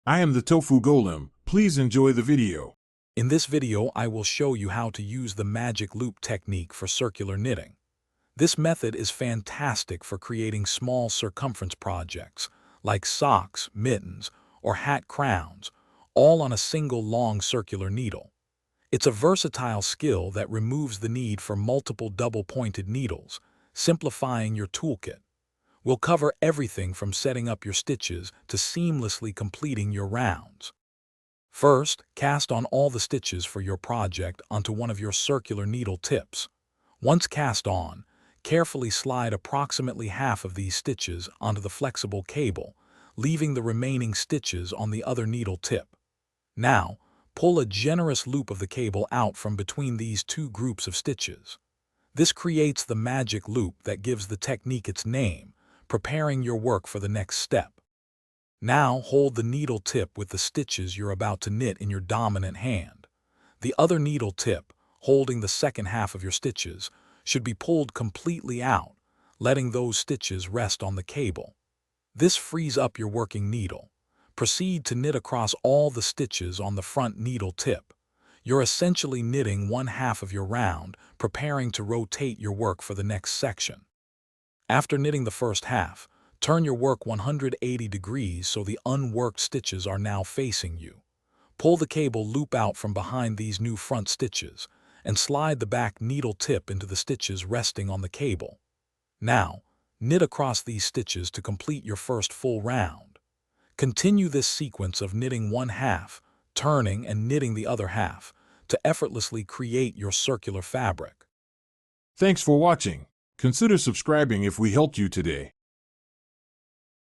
I am the Tofu Golem. Please enjoy the video. In this video, I will show you how to use the magic loop technique for circular knitting. This method is fantastic for creating small circumference projects, like socks, mittens, or hat crowns, all on a single long circular needle. It's a versatile skill that removes the need for multiple double-pointed needles, simplifying your toolkit. We'll cover everything from setting up your stitches to seamlessly completing your rounds. First, cast on all the stitches for your project onto one of your circular needle tips. Once cast on, carefully slide approximately half of these stitches onto the flexible cable, leaving the remaining stitches on the other needle tip. Now, pull a generous loop of the cable out from between these two groups of stitches. This creates the magic loop that gives the technique its name, preparing your work for the next step. Now hold the needle tip with the stitches you're about to knit in your dominant hand. The other needle tip, holding the second half of your stitches, should be pulled completely out, letting those stitches rest on the cable. This frees up your working needle. Proceed to knit across all the stitches on the front needle tip. You're essentially knitting one half of your round, preparing to rotate your work for the next section. After knitting the first half, turn your work 180 degrees so the unworked stitches are now facing you. Pull the cable loop out from behind these new front stitches and slide the back needle tip into the stitches resting on the cable. Now, knit across these stitches to complete your first full round. Continue this sequence of knitting one half, turning and knitting the other half to effortlessly create your circular fabric. Thanks for watching. Consider subscribing if we helped you today.